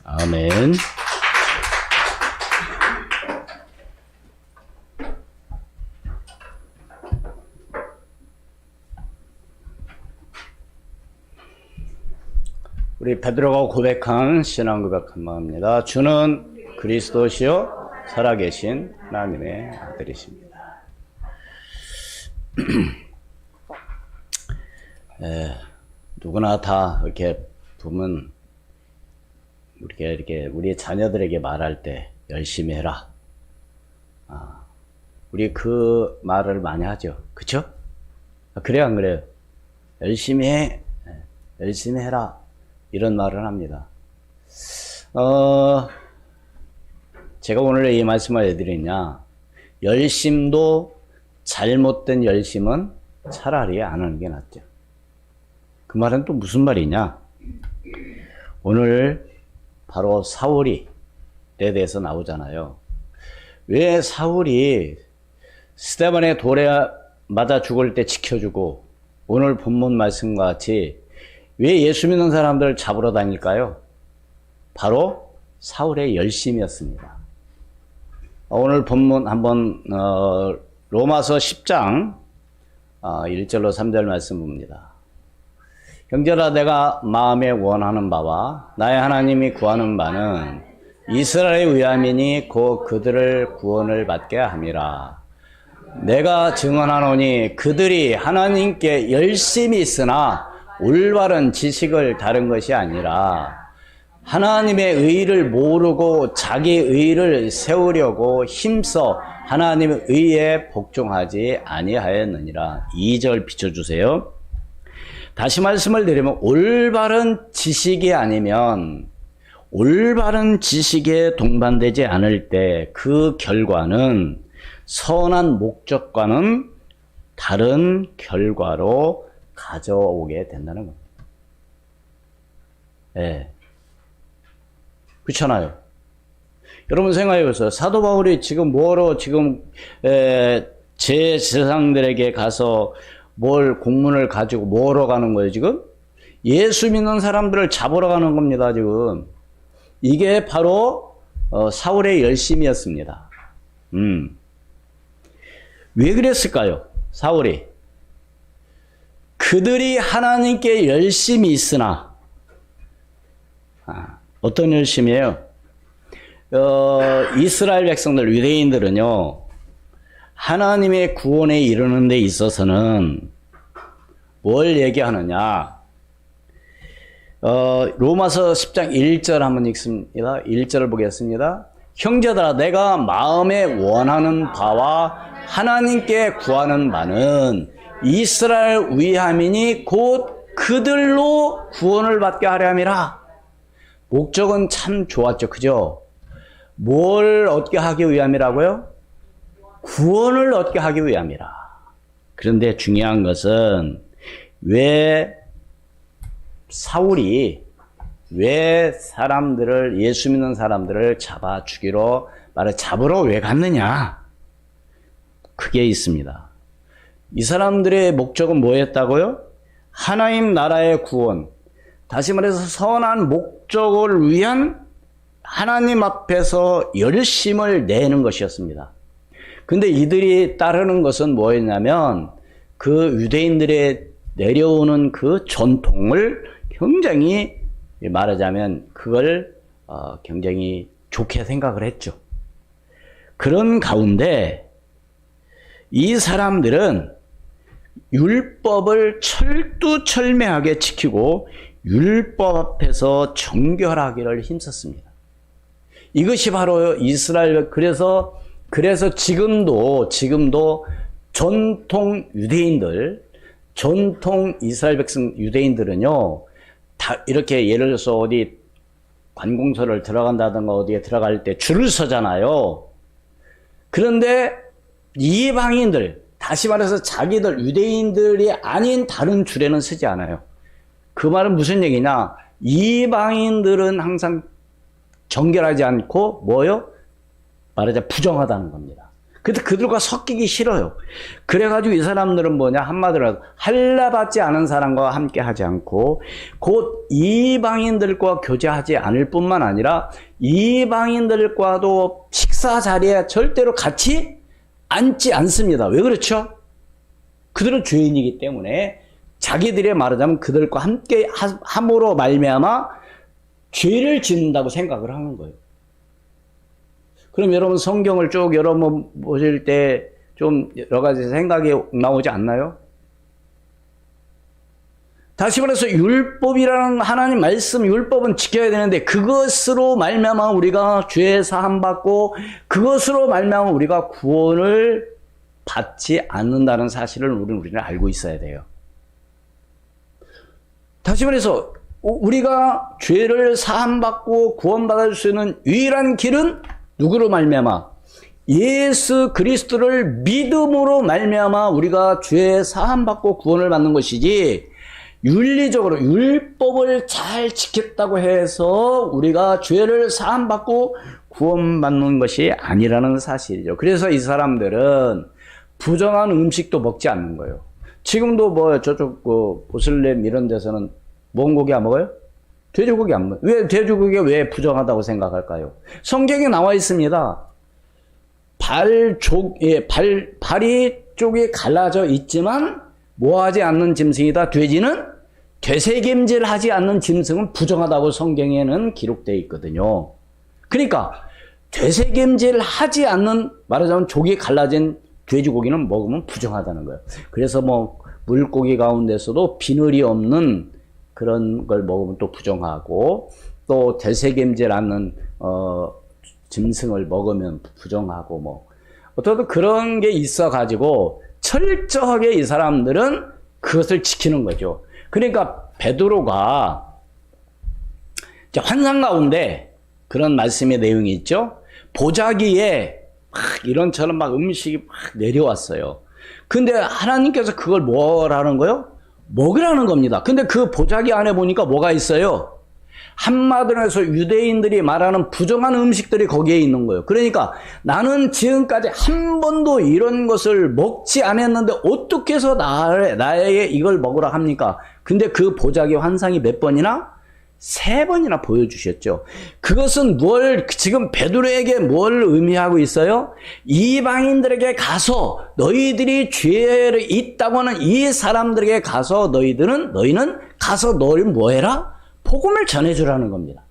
아멘. 우리 베드로가 고백한 신앙 고백한 마음입니다. 주는 그리스도시요 살아계신 하나님의 아들이십니다. 누구나 다 이렇게 보면 우리가 이렇게 우리 자녀들에게 말할 때 열심히 해라. 우리 그 말을 많이 하죠. 그쵸? 그래요, 안 그래요? 열심히 해. 열심히 해라. 이런 말을 합니다. 제가 오늘 이 말씀을 왜 드리냐. 열심도 잘못된 열심은 차라리 안 하는 게 낫죠. 그 말은 또 무슨 말이냐. 오늘 바로 사울이 에 대해서 나오잖아요. 왜 사울이 스데반의 돌에 맞아 죽을 때 지켜주고 오늘 본문 말씀과 같이 왜 예수 믿는 사람들을 잡으러 다닐까요? 바로 사울의 열심이었습니다. 오늘 본문 한번 로마서 10장 1절로 3절 말씀 봅니다. 형제라 내가 마음에 원하는 바와 나의 하나님이 구하는 바는 이스라엘의 위함이니 곧 그들을 구원을 받게 함이라. 내가 증언하노니 그들이 하나님께 열심히 있으나 올바른 지식을 다른 것이 아니라 하나님의 의를 모르고 자기 의를 세우려고 힘써 하나님의 의에 복종하지 아니하였느니라. 2절 비춰주세요. 다시 말씀을 드리면 올바른 지식이 아니면 올바른 지식에 동반되지 않을 때 그 결과는 선한 목적과는 다른 결과로 가져오게 된다는 겁니다. 예. 그렇잖아요. 여러분 생각해 보세요. 사도 바울이 지금 뭐로 지금 제 세상들에게 가서 뭘 공문을 가지고 뭐로 가는 거예요, 지금? 예수 믿는 사람들을 잡으러 가는 겁니다, 지금. 이게 바로 사울의 열심이었습니다. 왜 그랬을까요? 사울이. 그들이 하나님께 열심히 있으나 어떤 열심이에요? 이스라엘 백성들, 유대인들은요, 하나님의 구원에 이르는 데 있어서는 뭘 얘기하느냐? 로마서 10장 1절 한번 읽습니다. 1절을 보겠습니다. 형제들아 내가 마음에 원하는 바와 하나님께 구하는 바는 이스라엘 위함이니 곧 그들로 구원을 받게 하려 함이라. 목적은 참 좋았죠. 그죠? 뭘 얻게 하기 위함이라고요? 구원을 얻게 하기 위함이라. 그런데 중요한 것은 왜 사울이 왜 사람들을 예수 믿는 사람들을 잡아 죽이러 잡으러 왜 갔느냐? 그게 있습니다. 이 사람들의 목적은 뭐였다고요? 하나님 나라의 구원. 다시 말해서 선한 목적을 위한 하나님 앞에서 열심을 내는 것이었습니다. 근데 이들이 따르는 것은 뭐였냐면 그 유대인들의 내려오는 그 전통을 굉장히 말하자면 그걸 굉장히 좋게 생각을 했죠. 그런 가운데 이 사람들은 율법을 철두철미하게 지키고 율법 앞에서 정결하기를 힘썼습니다. 이것이 바로 이스라엘, 그래서 지금도 전통 유대인들, 전통 이스라엘 백성 유대인들은요, 다 이렇게 예를 들어서 어디 관공서를 들어간다든가 어디에 들어갈 때 줄을 서잖아요. 그런데 이방인들, 다시 말해서 자기들 유대인들이 아닌 다른 줄에는 서지 않아요. 그 말은 무슨 얘기냐? 이방인들은 항상 정결하지 않고 뭐요? 말하자 부정하다는 겁니다. 근데 그들과 섞이기 싫어요. 그래가지고 이 사람들은 뭐냐, 한마디로 할례받지 않은 사람과 함께 하지 않고 곧 이방인들과 교제하지 않을 뿐만 아니라 이방인들과도 식사 자리에 절대로 같이 앉지 않습니다. 왜 그렇죠? 그들은 죄인이기 때문에 자기들의 말하자면 그들과 함께 함으로 말미암아 죄를 짓는다고 생각을 하는 거예요. 그럼 여러분 성경을 쭉 여러분 보실 때 좀 여러 가지 생각이 나오지 않나요? 다시 말해서 율법이라는 하나님 말씀 율법은 지켜야 되는데 그것으로 말미암아 우리가 죄 사함 받고 그것으로 말미암아 우리가 구원을 받지 않는다는 사실을 우리는 알고 있어야 돼요. 다시 말해서 우리가 죄를 사함 받고 구원받을 수 있는 유일한 길은 누구로 말미암아? 예수 그리스도를 믿음으로 말미암아 우리가 죄 사함 받고 구원을 받는 것이지 윤리적으로 율법을 잘 지켰다고 해서 우리가 죄를 사함 받고 구원받는 것이 아니라는 사실이죠. 그래서 이 사람들은 부정한 음식도 먹지 않는 거예요. 지금도 뭐 저쪽 보슬렘 이런 데서는 뭔 고기 안 먹어요? 돼지고기 안 먹어요. 왜 돼지고기가 왜 부정하다고 생각할까요? 성경에 나와 있습니다. 발이 쪽이 갈라져 있지만 뭐하지 않는 짐승이다. 돼지는 되새김질하지 않는 짐승은 부정하다고 성경에는 기록되어 있거든요. 그러니까 되새김질하지 않는 말하자면 족이 갈라진 돼지고기는 먹으면 부정하다는 거예요. 그래서 뭐 물고기 가운데서도 비늘이 없는 그런 걸 먹으면 또 부정하고 또 되새김질 않는 짐승을 먹으면 부정하고 뭐 어떤 그런 게 있어 가지고 철저하게 이 사람들은 그것을 지키는 거죠. 그러니까 베드로가 이제 환상 가운데 그런 말씀의 내용이 있죠. 보자기에 막 이런처럼 막 음식이 막 내려왔어요. 근데 하나님께서 그걸 뭐라는 거예요? 먹으라는 겁니다. 근데 그 보자기 안에 보니까 뭐가 있어요? 한마디로 해서 유대인들이 말하는 부정한 음식들이 거기에 있는 거예요. 그러니까 나는 지금까지 한 번도 이런 것을 먹지 않았는데 어떻게 해서 나에게 이걸 먹으라 합니까? 근데 그 보자기 환상이 몇 번이나? 3번이나 보여주셨죠. 그것은 지금 베드로에게 뭘 의미하고 있어요? 이방인들에게 가서 너희들이 죄에 있다고 하는 이 사람들에게 가서 너희는 가서 너를 뭐 해라? 복음을 전해주라는 겁니다.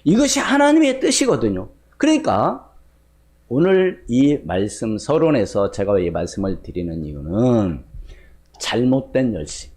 이것이 하나님의 뜻이거든요. 그러니까 오늘 이 말씀 서론에서 제가 이 말씀을 드리는 이유는 잘못된 열심,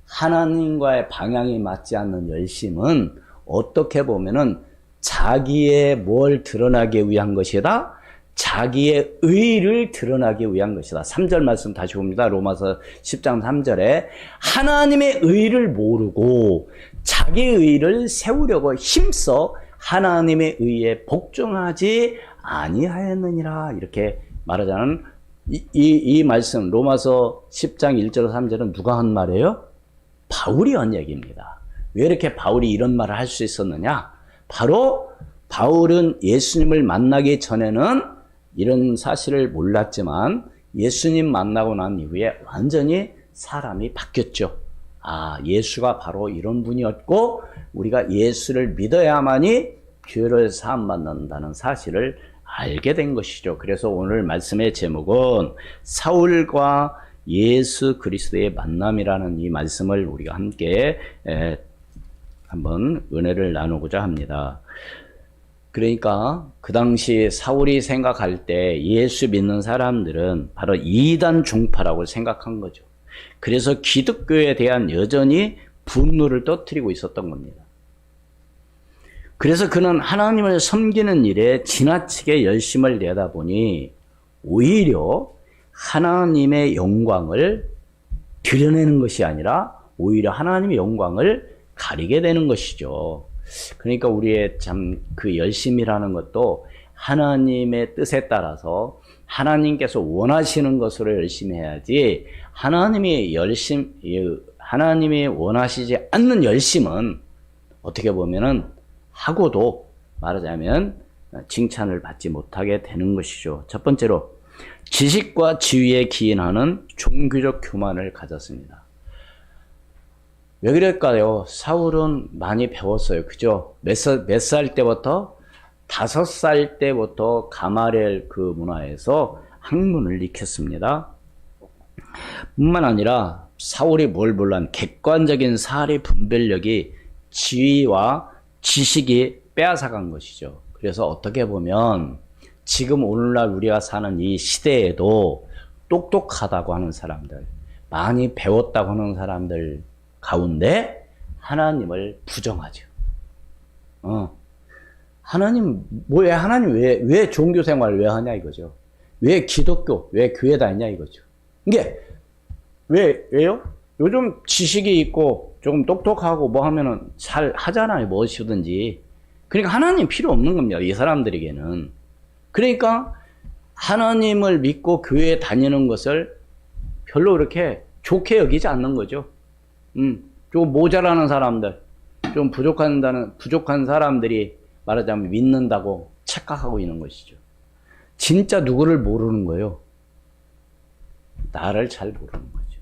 하나님과의 방향이 맞지 않는 열심은 어떻게 보면은 자기의 뭘 드러나기 위한 것이다? 자기의 의를 드러나기 위한 것이다. 3절 말씀 다시 봅니다. 로마서 10장 3절에 하나님의 의를 모르고 자기의 의를 세우려고 힘써 하나님의 의에 복종하지 아니하였느니라. 이렇게 말하자는 이 말씀 로마서 10장 1절 3절은 누가 한 말이에요? 바울이 한 얘기입니다. 왜 이렇게 바울이 이런 말을 할 수 있었느냐? 바로 바울은 예수님을 만나기 전에는 이런 사실을 몰랐지만 예수님 만나고 난 이후에 완전히 사람이 바뀌었죠. 아, 예수가 바로 이런 분이었고 우리가 예수를 믿어야만이 죄를 사함받는다는 사실을 알게 된 것이죠. 그래서 오늘 말씀의 제목은 사울과 예수 그리스도의 만남이라는 이 말씀을 우리가 함께 한번 은혜를 나누고자 합니다. 그러니까 그 당시 사울이 생각할 때 예수 믿는 사람들은 바로 이단 종파라고 생각한 거죠. 그래서 기독교에 대한 여전히 분노를 터뜨리고 있었던 겁니다. 그래서 그는 하나님을 섬기는 일에 지나치게 열심을 내다 보니 오히려 하나님의 영광을 드러내는 것이 아니라 오히려 하나님의 영광을 가리게 되는 것이죠. 그러니까 우리의 참 그 열심이라는 것도 하나님의 뜻에 따라서 하나님께서 원하시는 것으로 열심히 해야지 하나님이 원하시지 않는 열심은 어떻게 보면은 하고도 말하자면 칭찬을 받지 못하게 되는 것이죠. 첫 번째로 지식과 지위에 기인하는 종교적 교만을 가졌습니다. 왜 그럴까요? 사울은 많이 배웠어요. 그죠? 몇 살 때부터? 5살 때부터 가마렐 그 문화에서 학문을 익혔습니다. 뿐만 아니라 사울이 뭘 몰란 객관적인 사리 분별력이 지위와 지식이 빼앗아간 것이죠. 그래서 어떻게 보면 지금 오늘날 우리가 사는 이 시대에도 똑똑하다고 하는 사람들, 많이 배웠다고 하는 사람들 가운데 하나님을 부정하죠. 하나님, 왜 종교 생활을 왜 하냐 이거죠. 왜 기독교, 왜 교회 다니냐 이거죠. 이게, 왜요? 요즘 지식이 있고, 조금 똑똑하고 뭐 하면은 잘 하잖아요. 무엇이든지. 그러니까 하나님 필요 없는 겁니다. 이 사람들에게는. 그러니까 하나님을 믿고 교회에 다니는 것을 별로 그렇게 좋게 여기지 않는 거죠. 좀 모자라는 사람들, 좀 부족한 사람들이 말하자면 믿는다고 착각하고 있는 것이죠. 진짜 누구를 모르는 거예요? 나를 잘 모르는 거죠.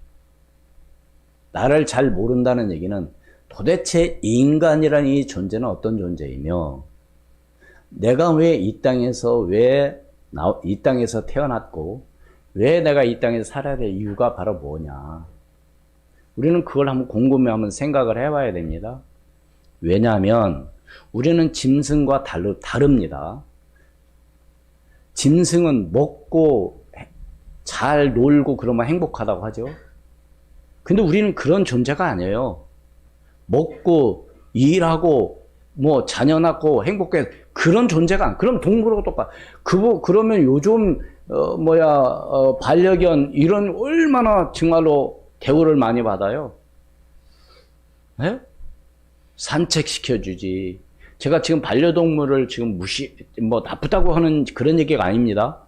나를 잘 모른다는 얘기는 도대체 인간이라는 이 존재는 어떤 존재이며, 내가 왜 이 땅에서 태어났고, 왜 내가 이 땅에서 살아야 될 이유가 바로 뭐냐. 우리는 그걸 한번 곰곰이 한번 생각을 해봐야 됩니다. 왜냐하면 우리는 짐승과 다릅니다. 짐승은 먹고 잘 놀고 그러면 행복하다고 하죠. 근데 우리는 그런 존재가 아니에요. 먹고 일하고 뭐 자녀 낳고 행복해 그런 존재가 아니에요. 그럼 동물하고 똑같아. 그러면 요즘 반려견 이런 얼마나 정말로 대우를 많이 받아요. 네? 산책시켜주지. 제가 지금 반려동물을 지금 나쁘다고 하는 그런 얘기가 아닙니다.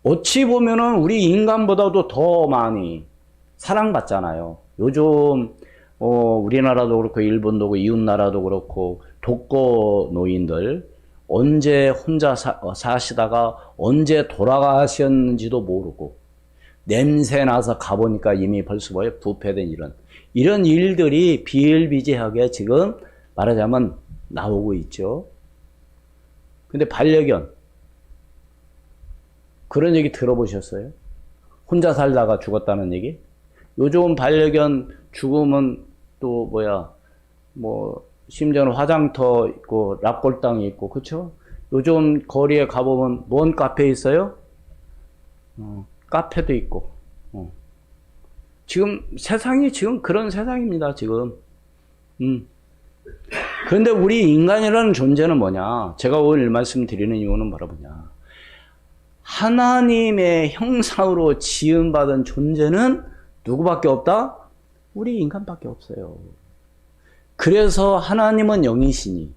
어찌 보면은 우리 인간보다도 더 많이 사랑받잖아요. 요즘, 우리나라도 그렇고, 일본도 그렇고, 이웃나라도 그렇고, 독거 노인들, 언제 혼자 사시다가 언제 돌아가셨는지도 모르고, 냄새 나서 가보니까 이미 벌써 부패된 이런 일들이 비일비재하게 지금 말하자면 나오고 있죠. 근데 반려견, 그런 얘기 들어보셨어요? 혼자 살다가 죽었다는 얘기? 요즘 반려견 죽으면 또 심지어는 화장터 있고, 납골당이 있고, 그쵸? 요즘 거리에 가보면 뭔 카페 있어요? 카페도 있고, 지금 세상이 지금 그런 세상입니다, 지금. 그런데 우리 인간이라는 존재는 뭐냐? 제가 오늘 말씀드리는 이유는 바로 뭐냐? 하나님의 형상으로 지음받은 존재는 누구밖에 없다? 우리 인간밖에 없어요. 그래서 하나님은 영이시니,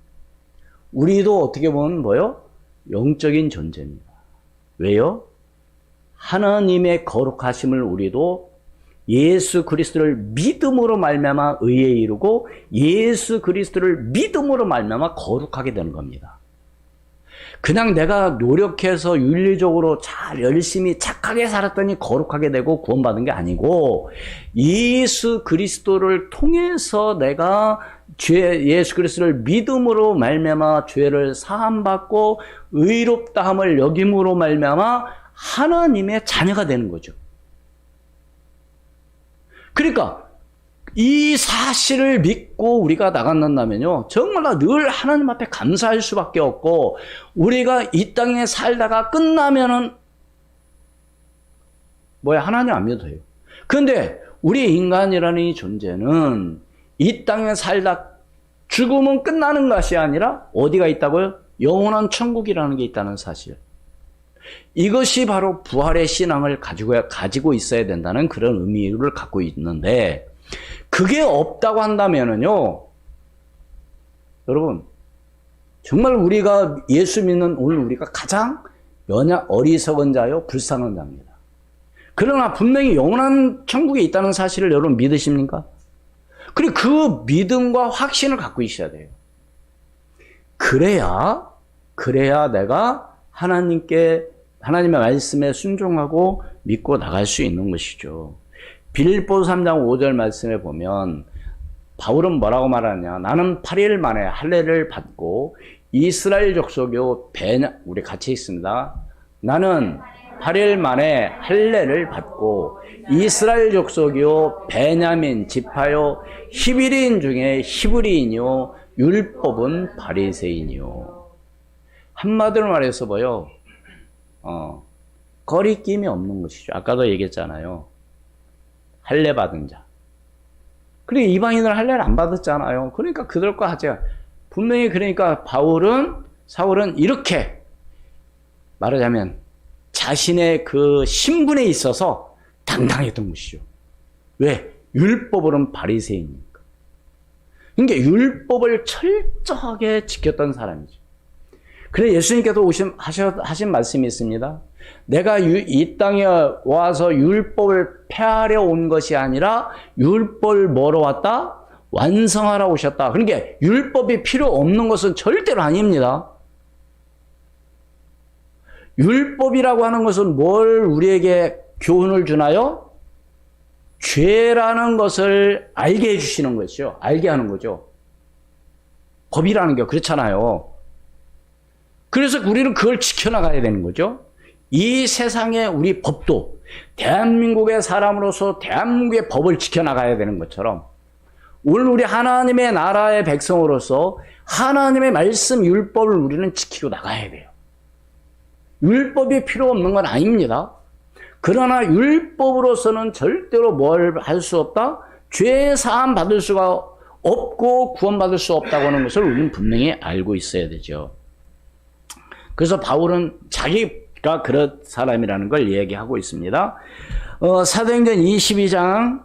우리도 어떻게 보면 영적인 존재입니다. 왜요? 하나님의 거룩하심을 우리도 예수 그리스도를 믿음으로 말미암아 의에 이르고 예수 그리스도를 믿음으로 말미암아 거룩하게 되는 겁니다. 그냥 내가 노력해서 윤리적으로 잘 열심히 착하게 살았더니 거룩하게 되고 구원받은 게 아니고, 예수 그리스도를 통해서 내가 예수 그리스도를 믿음으로 말미암아 죄를 사함받고 의롭다함을 여김으로 말미암아 하나님의 자녀가 되는 거죠. 그러니까 이 사실을 믿고 우리가 나간다면요, 정말로 늘 하나님 앞에 감사할 수밖에 없고, 우리가 이 땅에 살다가 끝나면은 하나님 안 믿어도 돼요. 그런데 우리 인간이라는 이 존재는 이 땅에 살다 죽으면 끝나는 것이 아니라 어디가 있다고요? 영원한 천국이라는 게 있다는 사실. 이것이 바로 부활의 신앙을 가지고 있어야 된다는 그런 의미를 갖고 있는데, 그게 없다고 한다면은요, 여러분, 정말 우리가 예수 믿는 오늘 우리가 가장 어리석은 자요, 불쌍한 자입니다. 그러나 분명히 영원한 천국에 있다는 사실을 여러분 믿으십니까? 그리고 그 믿음과 확신을 갖고 있어야 돼요. 그래야 내가 하나님께 하나님의 말씀에 순종하고 믿고 나갈 수 있는 것이죠. 빌립보서 3장 5절 말씀에 보면 바울은 뭐라고 말하냐? 나는 8일 만에 할례를 받고 이스라엘 족속요 우리 같이 있습니다. 나는 8일 만에 할례를 받고 이스라엘 족속이요 베냐민 지파요 히브리인 중에 히브리인이요 율법은 바리새인이요. 한마디로 말해서 뭐요? 거리낌이 없는 것이죠. 아까도 얘기했잖아요. 할례 받은 자. 그리고 이방인은 할례를 안 받았잖아요. 그러니까 그들과 하자. 분명히 그러니까 사울은 이렇게 말하자면 자신의 그 신분에 있어서 당당했던 것이죠. 왜? 율법으로는 바리새인이니까. 그러니까 율법을 철저하게 지켰던 사람이죠. 그래서 예수님께서 하신 말씀이 있습니다. 내가 이 땅에 와서 율법을 폐하려 온 것이 아니라 율법을 뭐로 왔다? 완성하러 오셨다. 그러니까 율법이 필요 없는 것은 절대로 아닙니다. 율법이라고 하는 것은 뭘 우리에게 교훈을 주나요? 죄라는 것을 알게 해주시는 것이죠. 알게 하는 거죠. 법이라는 게 그렇잖아요. 그래서 우리는 그걸 지켜나가야 되는 거죠. 이 세상의 우리 법도 대한민국의 사람으로서 대한민국의 법을 지켜나가야 되는 것처럼 오늘 우리 하나님의 나라의 백성으로서 하나님의 말씀 율법을 우리는 지키고 나가야 돼요. 율법이 필요 없는 건 아닙니다. 그러나 율법으로서는 절대로 뭘 할 수 없다? 죄 사함 받을 수가 없고 구원받을 수 없다고 하는 것을 우리는 분명히 알고 있어야 되죠. 그래서 바울은 자기가 그런 사람이라는 걸 얘기하고 있습니다. 사도행전 22장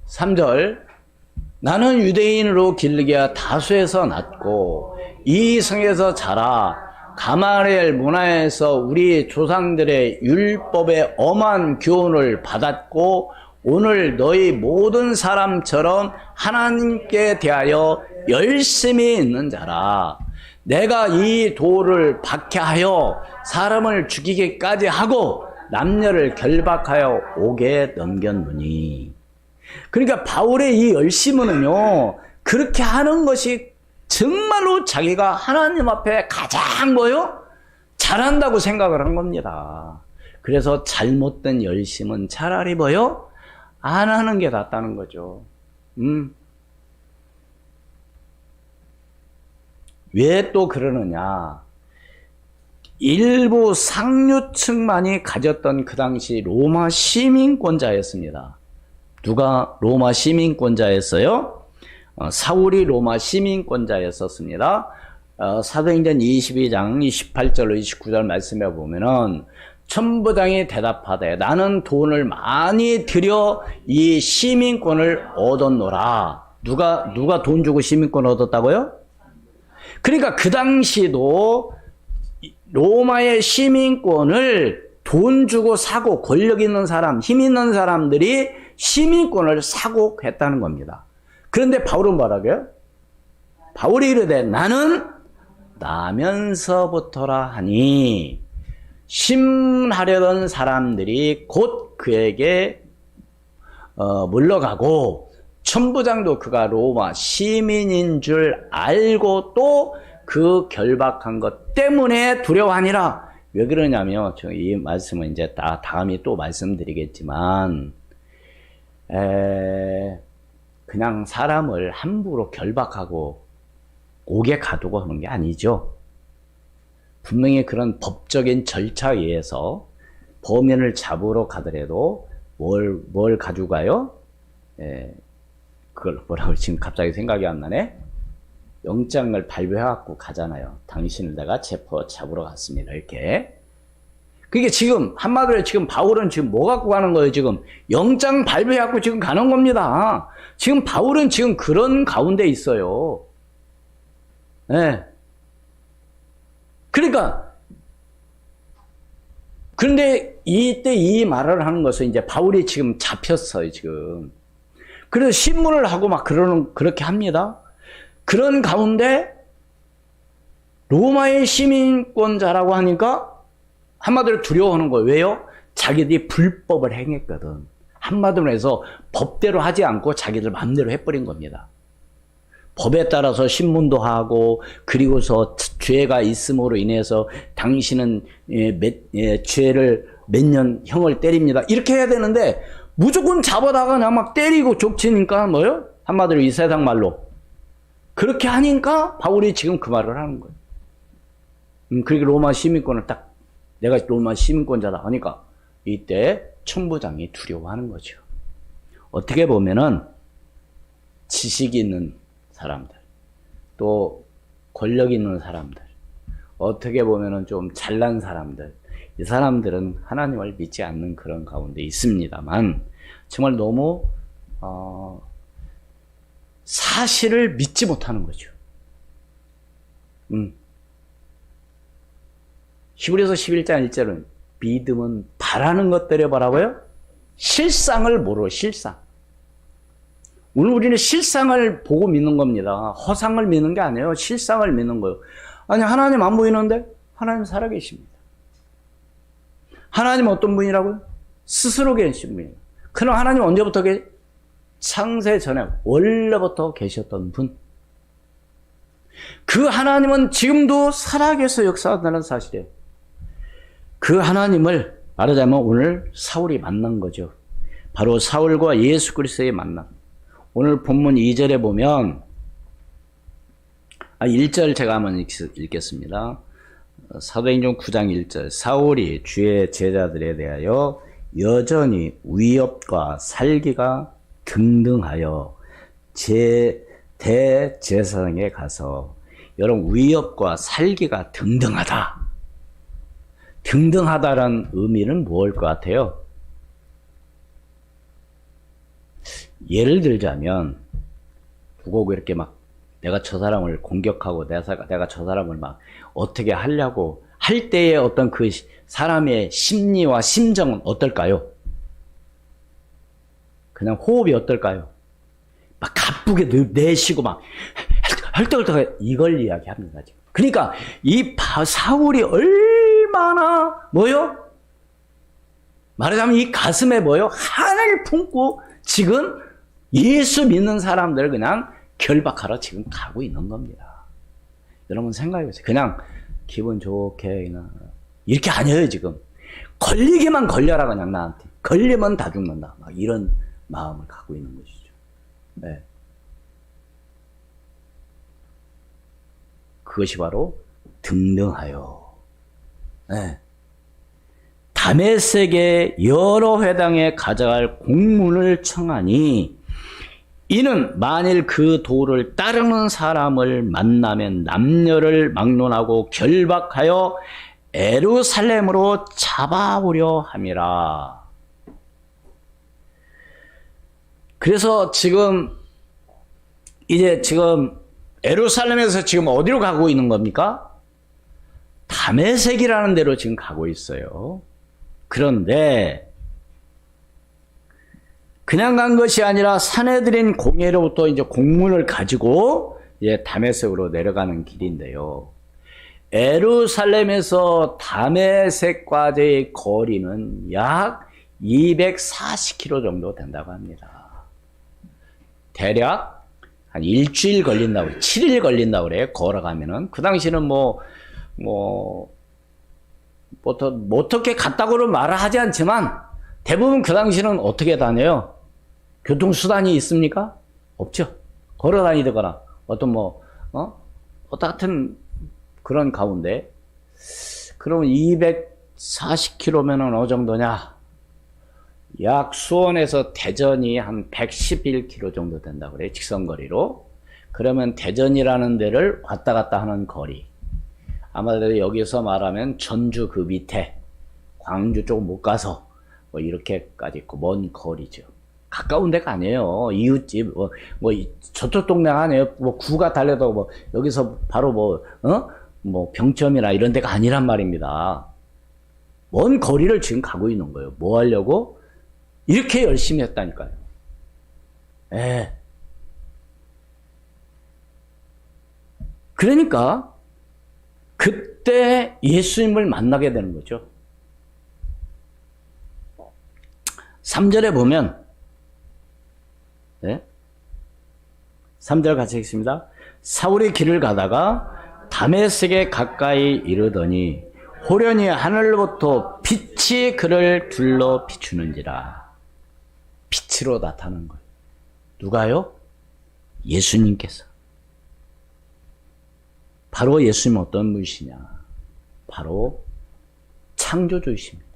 3절 나는 유대인으로 길르기야 다수에서 났고 이 성에서 자라 가마리엘 문화에서 우리 조상들의 율법의 엄한 교훈을 받았고 오늘 너희 모든 사람처럼 하나님께 대하여 열심히 있는 자라. 내가 이 도를 박해하여 사람을 죽이기까지 하고 남녀를 결박하여 옥에 넘겼느니. 그러니까 바울의 이 열심은요, 그렇게 하는 것이 정말로 자기가 하나님 앞에 가장 뭐요? 잘한다고 생각을 한 겁니다. 그래서 잘못된 열심은 차라리 뭐요? 안 하는 게 낫다는 거죠. 왜 또 그러느냐? 일부 상류층만이 가졌던 그 당시 로마 시민권자였습니다. 누가 로마 시민권자였어요? 사울이 로마 시민권자였었습니다. 사도행전 22장 28절로 29절 말씀해 보면은 천부장이 대답하되 나는 돈을 많이 들여 이 시민권을 얻었노라. 누가 돈 주고 시민권 얻었다고요? 그러니까 그 당시도 로마의 시민권을 돈 주고 사고 권력 있는 사람, 힘 있는 사람들이 시민권을 사고 했다는 겁니다. 그런데 바울은 뭐라고요? 바울이 이르되 나는 나면서부터라 하니 심하려던 사람들이 곧 그에게 물러가고 천부장도 그가 로마 시민인 줄 알고 또 그 결박한 것 때문에 두려워하니라. 왜 그러냐면 이 말씀은 이제 다음에 또 말씀드리겠지만 그냥 사람을 함부로 결박하고 옥에 가두고 하는 게 아니죠. 분명히 그런 법적인 절차에 의해서 범인을 잡으러 가더라도 뭘 가져가요? 그걸 뭐라고 지금 갑자기 생각이 안 나네? 영장을 발부해갖고 가잖아요. 당신을 내가 잡으러 갔습니다. 이렇게. 그게 지금, 한마디로 지금 바울은 지금 뭐 갖고 가는 거예요? 지금 영장 발부해갖고 지금 가는 겁니다. 지금 바울은 지금 그런 가운데 있어요. 네. 그러니까, 그런데 이때 이 말을 하는 것은 이제 바울이 지금 잡혔어요, 지금. 그래서 신문을 하고 막 그렇게 합니다. 그런 가운데 로마의 시민권자라고 하니까 한마디로 두려워하는 거예요. 왜요? 자기들이 불법을 행했거든. 한마디로 해서 법대로 하지 않고 자기들 마음대로 해버린 겁니다. 법에 따라서 신문도 하고, 그리고서 죄가 있음으로 인해서 당신은 죄를 몇 년 형을 때립니다. 이렇게 해야 되는데 무조건 잡아다가 그냥 막 때리고 족치니까 뭐요? 한마디로 이 세상 말로 그렇게 하니까 바울이 지금 그 말을 하는 거예요. 그리고 로마 시민권을 딱 내가 로마 시민권자다 하니까 이때 천부장이 두려워하는 거죠. 어떻게 보면은 지식 있는 사람들, 또 권력 있는 사람들, 어떻게 보면은 좀 잘난 사람들, 이 사람들은 하나님을 믿지 않는 그런 가운데 있습니다만 정말 너무 사실을 믿지 못하는 거죠. 히브리서 11장 1절은 믿음은 바라는 것들에 뭐라고요? 실상을 모르고 실상. 오늘 우리는 실상을 보고 믿는 겁니다. 허상을 믿는 게 아니에요. 실상을 믿는 거예요. 아니 하나님 안 보이는데 하나님 살아계십니다. 하나님 어떤 분이라고요? 스스로 계신 분이에요. 그럼 하나님 언제부터 창세 전에 원래부터 계셨던 분. 그 하나님은 지금도 살아계서 역사한다는 사실이에요. 그 하나님을 말하자면 오늘 사울이 만난 거죠. 바로 사울과 예수 그리스도의 만남. 오늘 본문 2절에 보면 1절 제가 한번 읽겠습니다. 사도행전 9장 1절 사울이 주의 제자들에 대하여 여전히 위협과 살기가 등등하여 대제사장에 가서 여러분 위협과 살기가 등등하다. 등등하다라는 의미는 무엇일 것 같아요? 예를 들자면 누구 이렇게 막 내가 저 사람을 공격하고 내가 저 사람을 막 어떻게 하려고 할 때의 어떤 그 사람의 심리와 심정은 어떨까요? 그냥 호흡이 어떨까요? 막 가쁘게 내쉬고 막 헐떡헐떡 이걸 이야기합니다. 지금. 그러니까 이 사울이 얼마나 뭐요? 말하자면 이 가슴에 뭐요? 한을 품고 지금 예수 믿는 사람들을 그냥 결박하러 지금 가고 있는 겁니다. 여러분 생각해보세요. 그냥 기분 좋게 그냥 이렇게 아니에요 지금. 걸리기만 걸려라 그냥 나한테. 걸리면 다 죽는다. 막 이런 마음을 갖고 있는 것이죠. 네. 그것이 바로 등등하여. 네. 다메섹의 여러 회당에 가져갈 공문을 청하니 이는 만일 그 도를 따르는 사람을 만나면 남녀를 막론하고 결박하여 예루살렘으로 잡아오려 함이라. 그래서 지금 예루살렘에서 지금 어디로 가고 있는 겁니까? 다메섹이라는 데로 지금 가고 있어요. 그런데 그냥 간 것이 아니라 사내들인 공예로부터 이제 공문을 가지고 이제 다메섹으로 내려가는 길인데요. 예루살렘에서 다메섹까지의 거리는 약 240km 정도 된다고 합니다. 대략 한 일주일 걸린다고, 7일 걸린다고 그래요. 걸어가면은. 그 당시는 어떻게 갔다고는 말을 하지 않지만 대부분 그 당시는 어떻게 다녀요? 교통수단이 있습니까? 없죠. 걸어 다니거나 어떤 같은 그런 가운데. 그러면 240km면은 어느 정도냐? 약 수원에서 대전이 한 111km 정도 된다고 그래요. 직선거리로. 그러면 대전이라는 데를 왔다 갔다 하는 거리. 아마도 여기서 말하면 전주 그 밑에 광주 쪽 못 가서 이렇게까지 있고 먼 거리죠. 가까운 데가 아니에요. 이웃집 저쪽 동네가 아니에요. 구가 달려도 여기서 바로 병점이나 이런 데가 아니란 말입니다. 먼 거리를 지금 가고 있는 거예요. 뭐 하려고? 이렇게 열심히 했다니까요. 그러니까 그때 예수님을 만나게 되는 거죠. 3절에 보면, 네? 3절 같이 읽습니다. 사울이 길을 가다가 다메섹에 가까이 이르더니 호련히 하늘로부터 빛이 그를 둘러 비추는지라. 빛으로 나타나는 거예요. 누가요? 예수님께서. 바로 예수님은 어떤 분이시냐? 바로 창조주이십니다.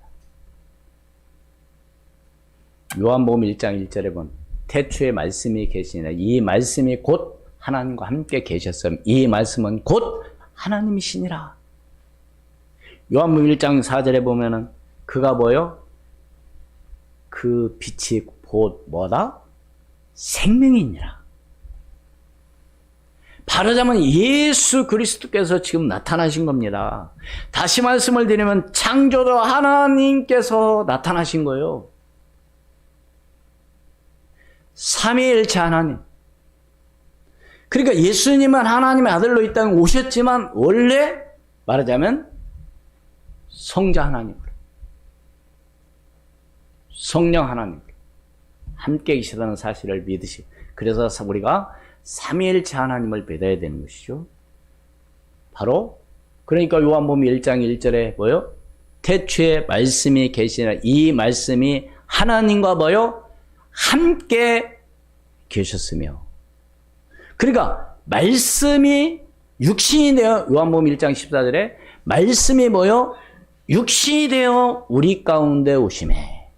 요한복음 1장 1절에 보면 태초에 말씀이 계시니라. 이 말씀이 곧 하나님과 함께 계셨음. 이 말씀은 곧 하나님이시니라. 요한복음 1장 4절에 보면은 그가 뭐요? 그 빛이 곧 뭐다? 생명이니라. 말하자면 예수 그리스도께서 지금 나타나신 겁니다. 다시 말씀을 드리면 창조주 하나님께서 나타나신 거예요. 삼위일체 하나님. 그러니까 예수님은 하나님의 아들로 이 땅에 오셨지만 원래 말하자면 성자 하나님으로, 성령 하나님 함께 계시다는 사실을 믿으시고, 그래서 우리가 삼위일체 하나님을 믿어야 되는 것이죠. 바로 그러니까 요한복음 1장 1절에 뭐요? 태초에 말씀이 계시나 이 말씀이 하나님과 뭐요? 함께 계셨으며. 그러니까 말씀이 육신이 되어 요한복음 1장 14절에 말씀이 뭐요? 육신이 되어 우리 가운데 오심에.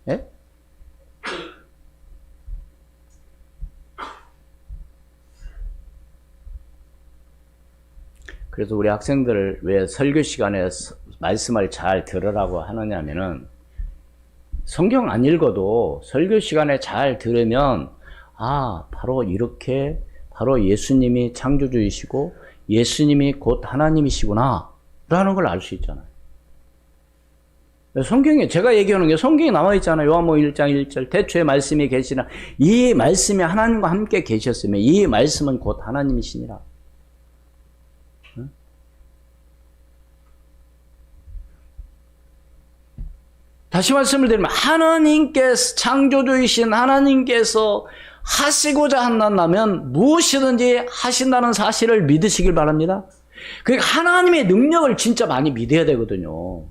예? 그래서 우리 학생들을 왜 설교 시간에 말씀을 잘 들으라고 하느냐면은 성경 안 읽어도 설교 시간에 잘 들으면 아, 바로 이렇게 바로 예수님이 창조주이시고 예수님이 곧 하나님이시구나 라는 걸 알 수 있잖아요. 성경에 제가 얘기하는 게 성경에 나와 있잖아요. 요한복음 1장 1절 태초에 말씀이 계시나 이 말씀이 하나님과 함께 계셨으며 이 말씀은 곧 하나님이시니라. 다시 말씀을 드리면 하나님께서 창조주이신 하나님께서 하시고자 한다면 무엇이든지 하신다는 사실을 믿으시길 바랍니다. 그러니까 하나님의 능력을 진짜 많이 믿어야 되거든요.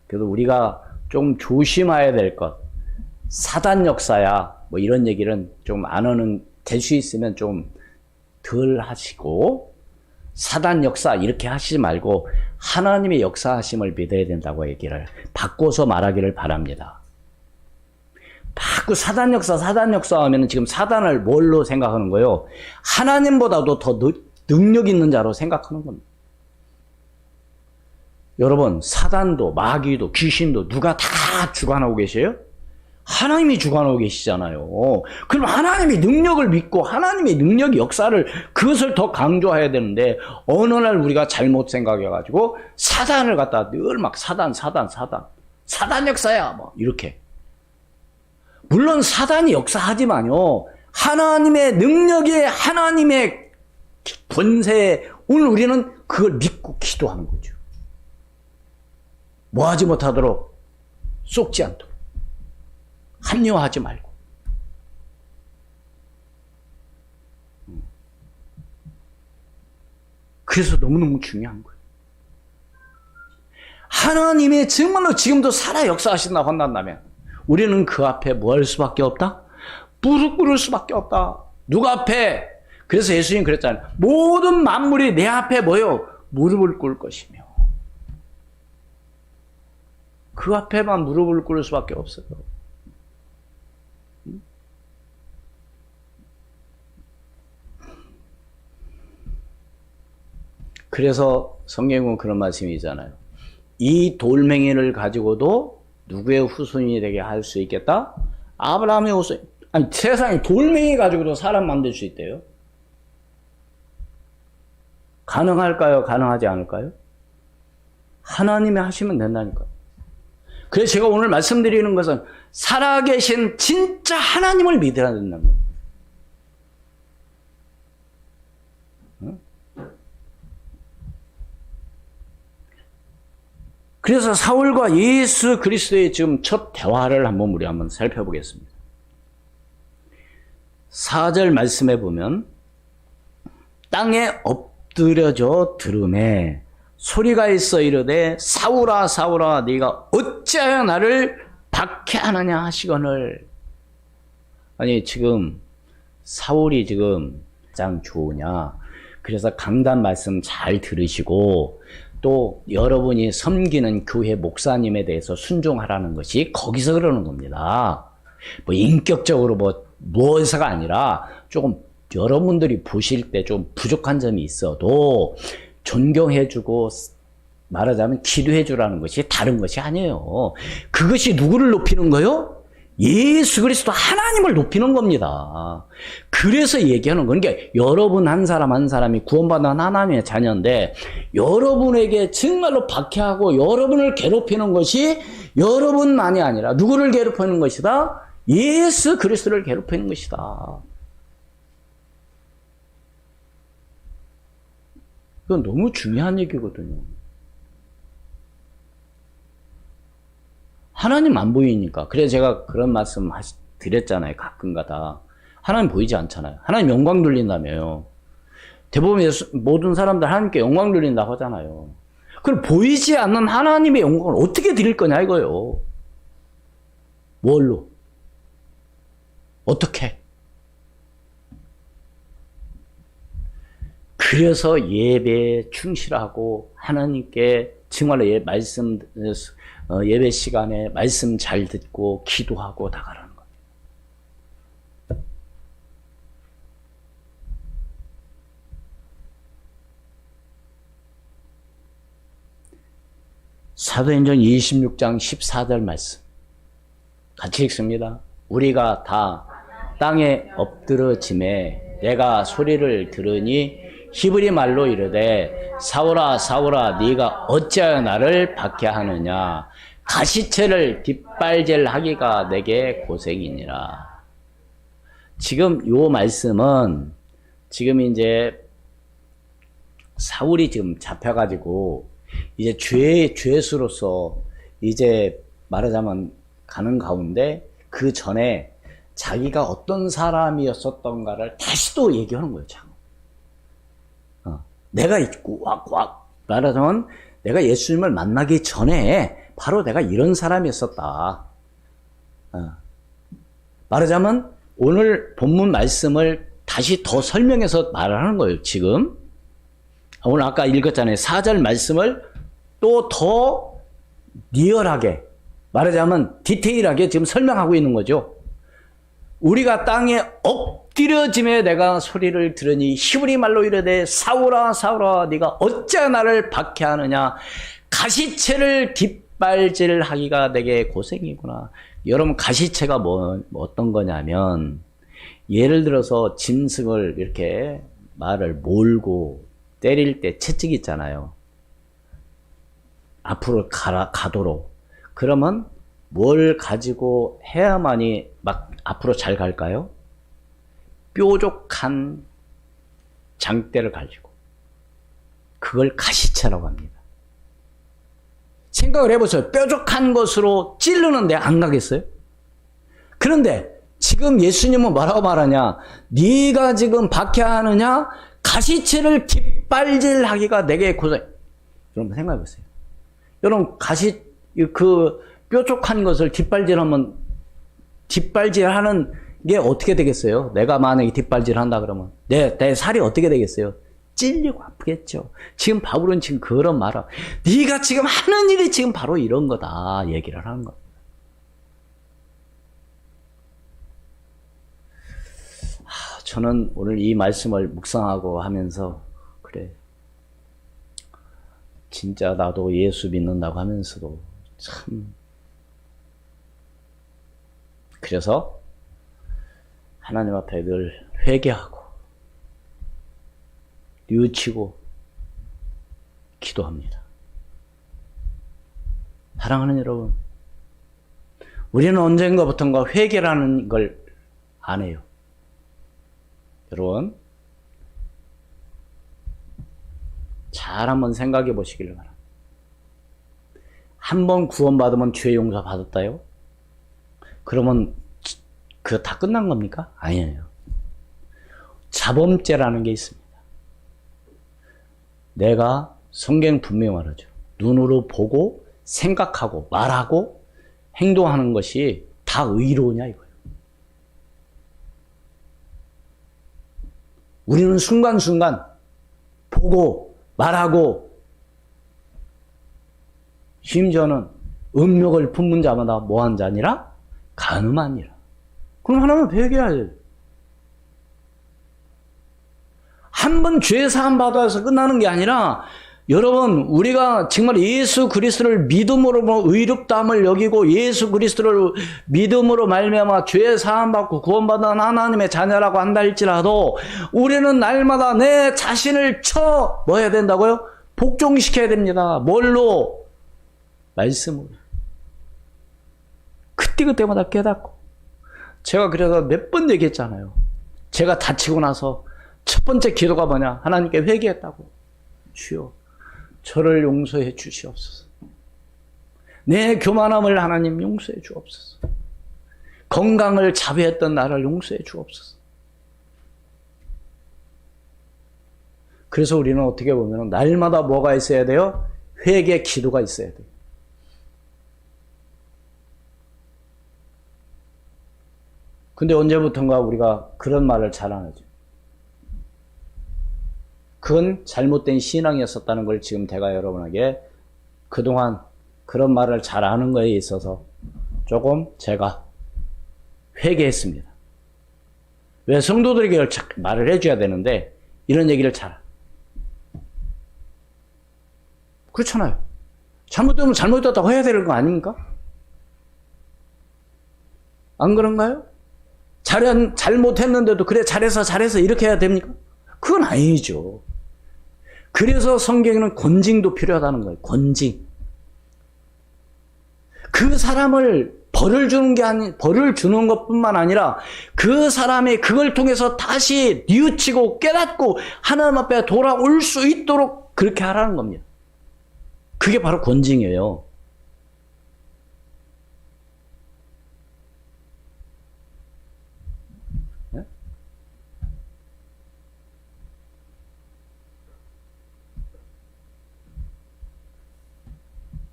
그래서 우리가 좀 조심해야 될 것, 사단 역사야 뭐 이런 얘기는 좀 안 하는, 될 수 있으면 좀 덜 하시고 사단 역사 이렇게 하시지 말고 하나님의 역사하심을 믿어야 된다고 얘기를 바꿔서 말하기를 바랍니다. 자꾸 사단 역사 하면 지금 사단을 뭘로 생각하는 거예요? 하나님보다도 더 능력 있는 자로 생각하는 겁니다. 여러분, 사단도 마귀도 귀신도 누가 다 주관하고 계세요? 하나님이 주관하고 계시잖아요. 그럼 하나님의 능력을 믿고 하나님의 능력 역사를 그것을 더 강조해야 되는데 어느 날 우리가 잘못 생각해가지고 사단을 갖다 늘 막 사단 역사야 뭐 이렇게. 물론 사단이 역사하지만요, 하나님의 능력이 하나님의 권세에 오늘 우리는 그걸 믿고 기도하는 거죠. 뭐하지 못하도록, 속지 않도록, 합리화하지 말고. 그래서 너무너무 중요한 거예요. 하나님이 정말로 지금도 살아 역사하신다고 한다면 우리는 그 앞에 뭐 할 수밖에 없다? 무릎 꿇을 수밖에 없다. 누가 앞에? 그래서 예수님 그랬잖아요. 모든 만물이 내 앞에 뭐요? 무릎을 꿇을 것이며. 그 앞에만 무릎을 꿇을 수밖에 없어요. 그래서 성경은 그런 말씀이 있잖아요. 이 돌멩이를 가지고도 누구의 후손이 되게 할 수 있겠다? 아브라함의 후손. 아니, 세상에 돌멩이 가지고도 사람 만들 수 있대요. 가능할까요? 가능하지 않을까요? 하나님이 하시면 된다니까요. 그래서 제가 오늘 말씀드리는 것은 살아계신 진짜 하나님을 믿어야 된다는 거예요. 그래서 사울과 예수 그리스도의 지금 첫 대화를 우리 한번 살펴보겠습니다. 4절 말씀에 보면 땅에 엎드려져 들으매 소리가 있어 이르되 사울아 사울아 네가 어찌하여 나를 박해하느냐 하시거늘. 아니 지금 사울이 지금 가장 좋으냐. 그래서 강단 말씀 잘 들으시고 또 여러분이 섬기는 교회 목사님에 대해서 순종하라는 것이 거기서 그러는 겁니다. 뭐 인격적으로 무엇서가 아니라 조금 여러분들이 보실 때 좀 부족한 점이 있어도 존경해주고 말하자면 기도해주라는 것이 다른 것이 아니에요. 그것이 누구를 높이는 거요? 예수 그리스도 하나님을 높이는 겁니다. 그래서 얘기하는 건 게 여러분 한 사람 한 사람이 구원받은 하나님의 자녀인데 여러분에게 정말로 박해하고 여러분을 괴롭히는 것이 여러분만이 아니라 누구를 괴롭히는 것이다? 예수 그리스도를 괴롭히는 것이다. 이건 너무 중요한 얘기거든요. 하나님 안 보이니까. 그래서 제가 그런 말씀 드렸잖아요. 가끔가다. 하나님 보이지 않잖아요. 하나님 영광 돌린다며요. 대부분 모든 사람들 하나님께 영광 돌린다고 하잖아요. 그럼 보이지 않는 하나님의 영광을 어떻게 드릴 거냐 이거예요. 뭘로? 어떻게? 그래서 예배에 충실하고 하나님께 정말로 말씀 예배 시간에 말씀 잘 듣고 기도하고 나가라는 거예요. 사도행전 26장 14절 말씀 같이 읽습니다. 우리가 다 땅에 엎드러짐에 내가 소리를 들으니 히브리 말로 이르되 사울아 사울아 네가 어찌하여 나를 박해하느냐 가시채를 뒷발질하기가 내게 고생이니라. 지금 요 말씀은 지금 이제 사울이 지금 잡혀가지고 이제 죄수로서 이제 말하자면 가는 가운데 그 전에 자기가 어떤 사람이었었던가를 다시 또 얘기하는 거예요. 참. 내가 말하자면 내가 예수님을 만나기 전에 바로 내가 이런 사람이었었다. 말하자면 오늘 본문 말씀을 다시 더 설명해서 말을 하는 거예요. 지금 오늘 아까 읽었잖아요. 4절 말씀을 또 더 리얼하게 말하자면 디테일하게 지금 설명하고 있는 거죠. 우리가 땅에 엎드려짐에 내가 소리를 들으니 히브리 말로 이르되 사울아 사울아 네가 어찌 나를 박해하느냐 가시채를 뒷발질하기가 내게 고생이구나. 여러분 가시채가 어떤 거냐면 예를 들어서 짐승을 이렇게 말을 몰고 때릴 때 채찍 있잖아요. 앞으로 가도록. 그러면 뭘 가지고 해야만이 막 앞으로 잘 갈까요? 뾰족한 장대를 가지고. 그걸 가시채라고 합니다. 생각을 해보세요. 뾰족한 것으로 찌르는데 안 가겠어요? 그런데 지금 예수님은 뭐라고 말하냐? 네가 지금 박해하느냐? 가시채를 뒷발질하기가 내게 고생. 여러분 생각해보세요. 여러분 뾰족한 것을 뒷발질하면 뒷발질하는 게 어떻게 되겠어요? 내가 만약에 뒷발질한다 그러면 내 살이 어떻게 되겠어요? 찔리고 아프겠죠. 지금 바울은 지금 그런 말을 네가 지금 하는 일이 지금 바로 이런 거다 얘기를 하는 겁니다. 저는 오늘 이 말씀을 묵상하고 하면서 그래 진짜 나도 예수 믿는다고 하면서도 참 그래서 하나님 앞에 늘 회개하고 뉘우치고 기도합니다. 사랑하는 여러분, 우리는 언젠가부턴가 회개라는 걸 안 해요. 여러분 잘 한번 생각해 보시길 바랍니다. 한 번 구원받으면 죄 용서 받았다요? 그러면 그거 다 끝난 겁니까? 아니에요. 자범죄라는 게 있습니다. 내가 성경 분명히 말하죠. 눈으로 보고 생각하고 말하고 행동하는 것이 다 의로우냐 이거예요. 우리는 순간순간 보고 말하고 심지어는 음욕을 품는 자마다 뭐한 자니라? 간음하니라. 그럼 하나님 회개해야지. 한 번 죄 사함 받아서 끝나는 게 아니라 여러분 우리가 정말 예수 그리스도를 믿음으로 의롭다함을 여기고 예수 그리스도를 믿음으로 말미암아 죄 사함 받고 구원받은 하나님의 자녀라고 한다 할지라도 우리는 날마다 내 자신을 뭐 해야 된다고요? 복종시켜야 됩니다. 뭘로? 말씀으로. 그때그때마다 깨닫고. 제가 그래서 몇 번 얘기했잖아요. 제가 다치고 나서 첫 번째 기도가 뭐냐? 하나님께 회개했다고. 주여, 저를 용서해 주시옵소서. 내 교만함을 하나님 용서해 주옵소서. 건강을 자비했던 나를 용서해 주옵소서. 그래서 우리는 어떻게 보면 날마다 뭐가 있어야 돼요? 회개 기도가 있어야 돼요. 근데 언제부턴가 우리가 그런 말을 잘 안 하죠. 그건 잘못된 신앙이었었다는 걸 지금 제가 여러분에게 그동안 그런 말을 잘 아는 거에 있어서 조금 제가 회개했습니다. 왜 성도들에게 말을 해줘야 되는데 이런 얘기를 잘. 그렇잖아요. 잘못되면 잘못됐다고 해야 되는 거 아닙니까? 안 그런가요? 잘못했는데도 그래 잘해서 이렇게 해야 됩니까? 그건 아니죠. 그래서 성경에는 권징도 필요하다는 거예요. 권징. 그 사람을 벌을 주는 것뿐만 아니라 그 사람이 그걸 통해서 다시 뉘우치고 깨닫고 하나님 앞에 돌아올 수 있도록 그렇게 하라는 겁니다. 그게 바로 권징이에요.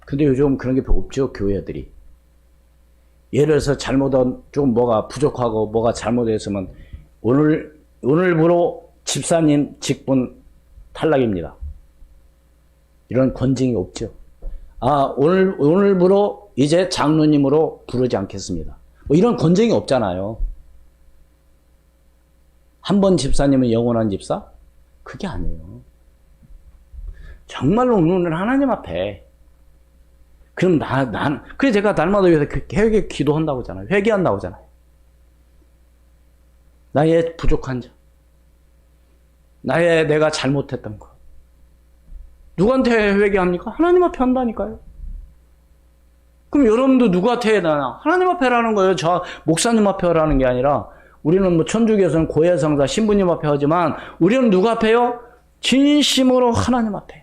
근데 요즘 그런 게 없죠, 교회들이. 예를 들어서 잘못한, 좀 뭐가 부족하고 뭐가 잘못했으면 오늘부로 집사님 직분 탈락입니다. 이런 권징이 없죠. 오늘부로 이제 장로님으로 부르지 않겠습니다. 뭐 이런 권징이 없잖아요. 한 번 집사님은 영원한 집사? 그게 아니에요. 정말로 오늘 하나님 앞에 그럼 그래 제가 날마다 회개 기도한다고 하잖아요. 회개한다고 하잖아요. 나의 부족한 점. 내가 잘못했던 거. 누구한테 회개합니까? 하나님 앞에 한다니까요. 그럼 여러분도 누구한테 해야 되나? 하나님 앞에 하라는 거예요. 저 목사님 앞에 하라는 게 아니라 우리는 뭐 천주교에서는 고해성사 신부님 앞에 하지만 우리는 누구 앞에요? 진심으로 하나님 앞에.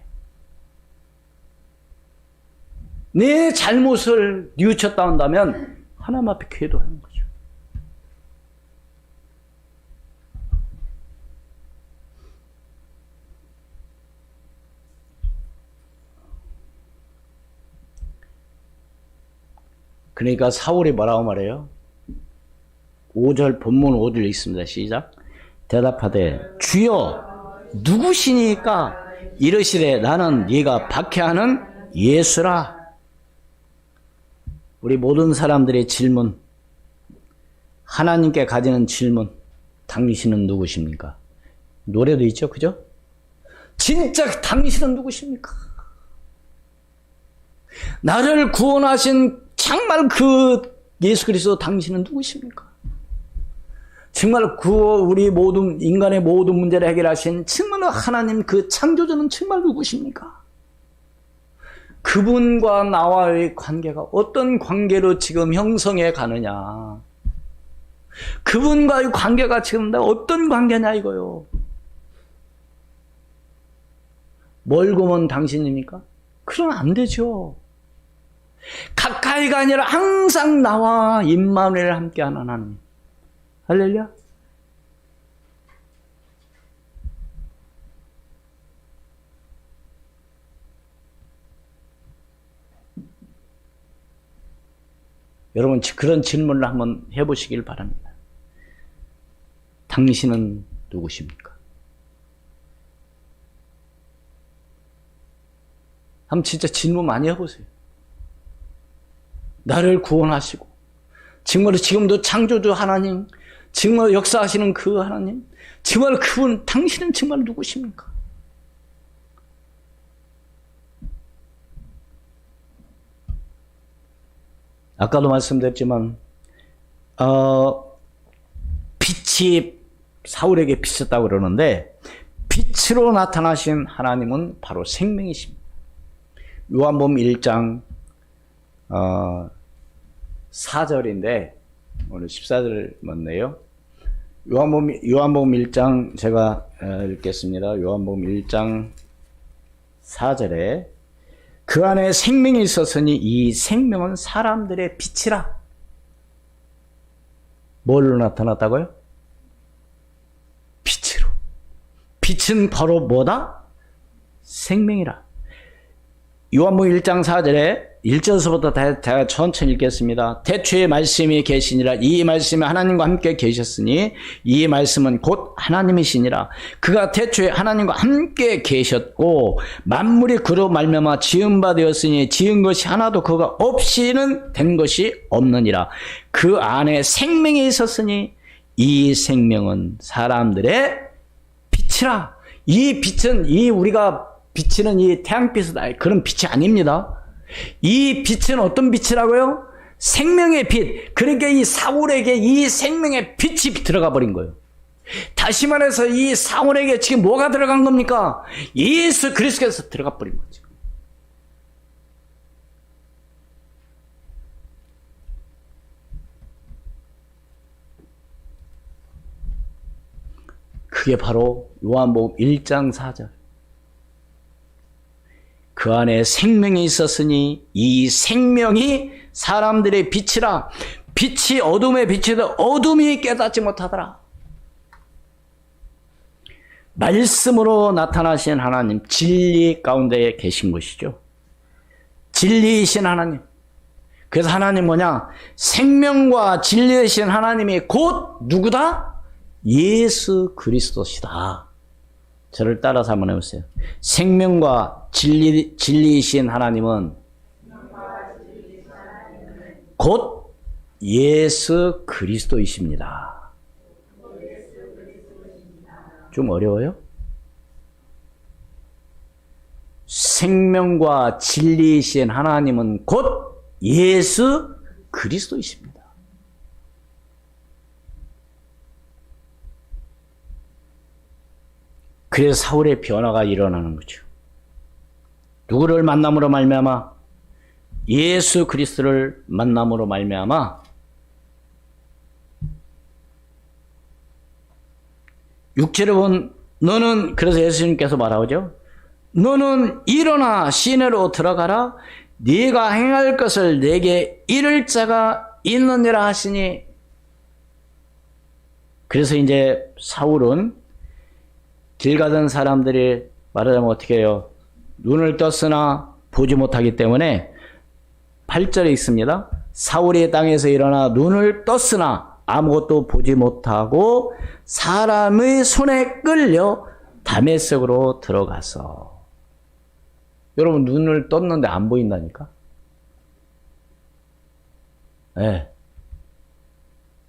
내 잘못을 뉘우쳤다 한다면 하나님 앞에 기도하는 거죠. 그러니까 사울이 뭐라고 말해요? 5절 본문 5절 있습니다. 시작. 대답하되 주여 누구시니까 이르시되 나는 네가 박해하는 예수라. 우리 모든 사람들의 질문, 하나님께 가지는 질문, 당신은 누구십니까? 노래도 있죠, 그죠? 진짜 당신은 누구십니까? 나를 구원하신 정말 그 예수 그리스도 당신은 누구십니까? 정말 우리 모든 인간의 모든 문제를 해결하신 정말 하나님 그 창조주는 정말 누구십니까? 그분과 나와의 관계가 어떤 관계로 지금 형성해 가느냐. 그분과의 관계가 지금 어떤 관계냐 이거요. 멀고 먼 당신입니까? 그러면 안 되죠. 가까이가 아니라 항상 나와 임마누엘 함께하는 하나님. 할렐루야. 여러분 그런 질문을 한번 해보시길 바랍니다. 당신은 누구십니까? 한번 진짜 질문 많이 해보세요. 나를 구원하시고 정말 지금도 창조주 하나님, 정말 역사하시는 그 하나님, 정말 그분 당신은 정말 누구십니까? 아까도 말씀드렸지만 빛이 사울에게 비쳤다고 그러는데 빛으로 나타나신 하나님은 바로 생명이십니다. 요한복음 1장 4절인데 오늘 14절 맞네요. 요한복음 1장 제가 읽겠습니다. 요한복음 1장 4절에 그 안에 생명이 있었으니 이 생명은 사람들의 빛이라. 뭘로 나타났다고요? 빛으로. 빛은 바로 뭐다? 생명이라. 요한복음 1장 4절에 1절서부터 제가 천천히 읽겠습니다. 태초에 말씀이 계시니라. 이 말씀이 하나님과 함께 계셨으니 이 말씀은 곧 하나님이시니라. 그가 태초에 하나님과 함께 계셨고 만물이 그로 말미암아 지은 바 되었으니 지은 것이 하나도 그가 없이는 된 것이 없느니라. 그 안에 생명이 있었으니 이 생명은 사람들의 빛이라. 이 빛은 우리가 비치는 이 태양빛은 그런 빛이 아닙니다. 이 빛은 어떤 빛이라고요? 생명의 빛. 그러니까 이 사울에게 이 생명의 빛이 들어가 버린 거예요. 다시 말해서 이 사울에게 지금 뭐가 들어간 겁니까? 예수 그리스도께서 들어가 버린 거죠. 그게 바로 요한복음 1장 4절. 그 안에 생명이 있었으니 이 생명이 사람들의 빛이라. 빛이 어둠에 비치되 어둠이 깨닫지 못하더라. 말씀으로 나타나신 하나님, 진리 가운데 계신 것이죠. 진리이신 하나님. 그래서 하나님 뭐냐? 생명과 진리이신 하나님이 곧 누구다? 예수 그리스도시다. 저를 따라서 한번 해보세요. 생명과 진리이신 하나님은 곧 예수 그리스도이십니다. 좀 어려워요? 생명과 진리이신 하나님은 곧 예수 그리스도이십니다. 그래서 사울의 변화가 일어나는 거죠. 누구를 만남으로 말미암아? 예수 그리스도를 만남으로 말미암아 6절에 보면 너는, 그래서 예수님께서 말하죠. 너는 일어나 시내로 들어가라. 네가 행할 것을 내게 이를 자가 있느니라 하시니. 그래서 이제 사울은 길 가던 사람들이 말하자면 어떻게 해요? 눈을 떴으나 보지 못하기 때문에 8절에 있습니다. 사울이 땅에서 일어나 눈을 떴으나 아무것도 보지 못하고 사람의 손에 끌려 다메섹으로 들어가서. 여러분 눈을 떴는데 안 보인다니까? 네.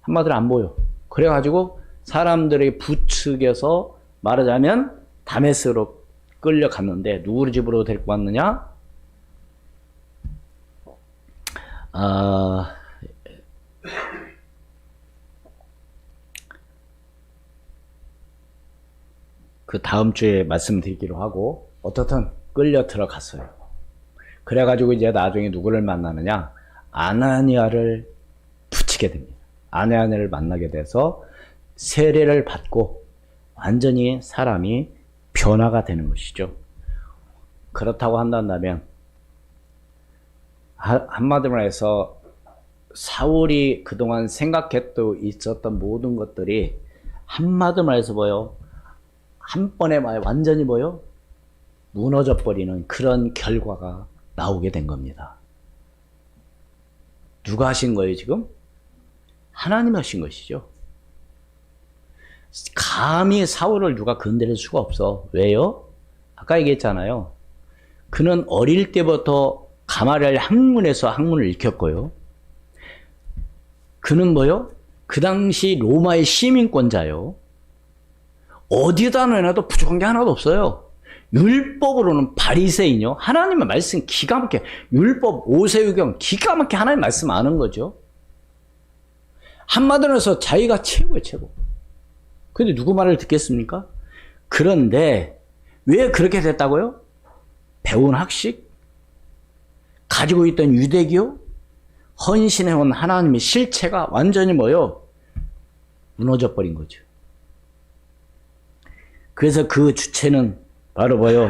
한마디로 안 보여. 그래가지고 사람들이 부추겨서 말하자면 다메섹으로 끌려갔는데 누구 집으로 데리고 왔느냐? 그 다음 주에 말씀드리기로 하고 어떻든 끌려 들어갔어요. 그래가지고 이제 나중에 누구를 만나느냐? 아나니아를 붙이게 됩니다. 아나니아를 만나게 돼서 세례를 받고 완전히 사람이 변화가 되는 것이죠. 그렇다고 한다면 한마디로 해서 사울이 그동안 생각했고 있었던 모든 것들이 한마디로 해서 뭐요? 한 번에 완전히 뭐요? 무너져 버리는 그런 결과가 나오게 된 겁니다. 누가 하신 거예요, 지금? 하나님이 하신 것이죠. 감히 사울을 누가 건드릴 수가 없어. 왜요? 아까 얘기했잖아요. 그는 어릴 때부터 가마리엘 학문에서 학문을 익혔고요. 그는 뭐요? 그 당시 로마의 시민권자요. 어디다 내놔도 부족한 게 하나도 없어요. 율법으로는 바리새인요. 하나님의 말씀 기가 막히게 율법 오세유경 기가 막히게 하나님의 말씀 아는 거죠. 한마디로 해서 자기가 최고예요, 최고. 근데 누구 말을 듣겠습니까? 그런데 왜 그렇게 됐다고요? 배운 학식? 가지고 있던 유대교? 헌신해온 하나님의 실체가 완전히 뭐요? 무너져 버린 거죠. 그래서 그 주체는 바로 뭐요?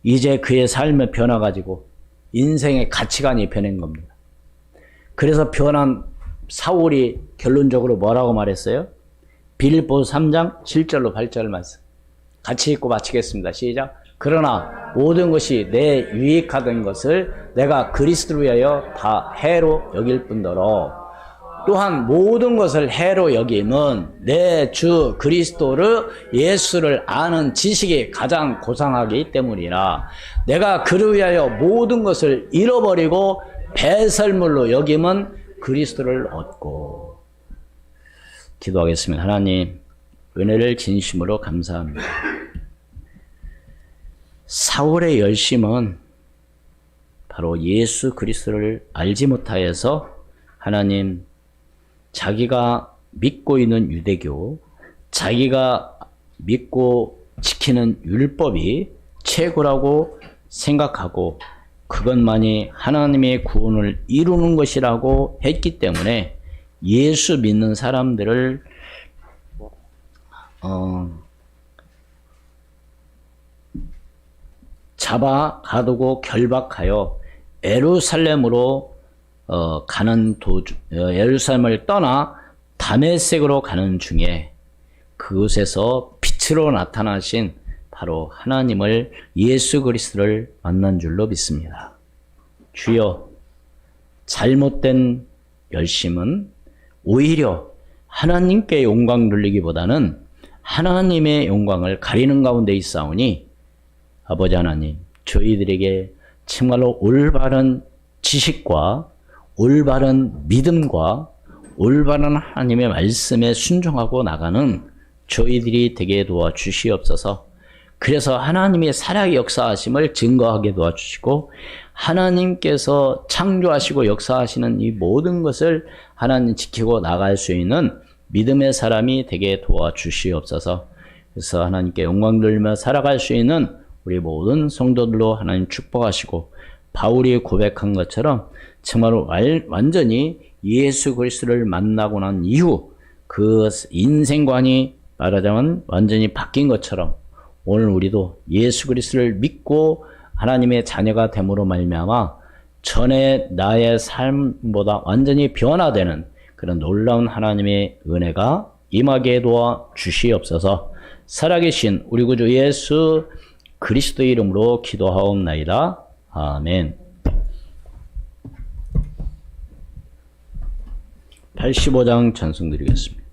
이제 그의 삶의 변화가지고 인생의 가치관이 변한 겁니다. 그래서 변한 사울이 결론적으로 뭐라고 말했어요? 빌립보서 3장 7절로 8절 말씀. 같이 읽고 마치겠습니다. 시작. 그러나 모든 것이 내 유익하던 것을 내가 그리스도를 위하여 다 해로 여길 뿐더러 또한 모든 것을 해로 여김은 내 주 그리스도를 예수를 아는 지식이 가장 고상하기 때문이라. 내가 그를 위하여 모든 것을 잃어버리고 배설물로 여김은 그리스도를 얻고. 기도하겠습니다. 하나님, 은혜를 진심으로 감사합니다. 사울의 열심은 바로 예수 그리스도를 알지 못하여서 하나님, 자기가 믿고 있는 유대교, 자기가 믿고 지키는 율법이 최고라고 생각하고 그것만이 하나님의 구원을 이루는 것이라고 했기 때문에 예수 믿는 사람들을 잡아 가두고 결박하여 예루살렘으로 가는 예루살렘을 떠나 다메섹으로 가는 중에 그곳에서 빛으로 나타나신 바로 하나님을 예수 그리스도를 만난 줄로 믿습니다. 주여, 잘못된 열심은 오히려 하나님께 영광 돌리기보다는 하나님의 영광을 가리는 가운데 있사오니 아버지 하나님, 저희들에게 정말로 올바른 지식과 올바른 믿음과 올바른 하나님의 말씀에 순종하고 나가는 저희들이 되게 도와주시옵소서. 그래서 하나님의 살아의 역사하심을 증거하게 도와주시고 하나님께서 창조하시고 역사하시는 이 모든 것을 하나님 지키고 나갈 수 있는 믿음의 사람이 되게 도와주시옵소서. 그래서 하나님께 영광 돌리며 살아갈 수 있는 우리 모든 성도들로 하나님 축복하시고 바울이 고백한 것처럼 정말로 완전히 예수 그리스도를 만나고 난 이후 그 인생관이 말하자면 완전히 바뀐 것처럼 오늘 우리도 예수 그리스도를 믿고 하나님의 자녀가 됨으로 말미암아 전에 나의 삶보다 완전히 변화되는 그런 놀라운 하나님의 은혜가 임하게 도와 주시옵소서. 살아계신 우리 구주 예수 그리스도의 이름으로 기도하옵나이다. 아멘. 85장 찬송 드리겠습니다.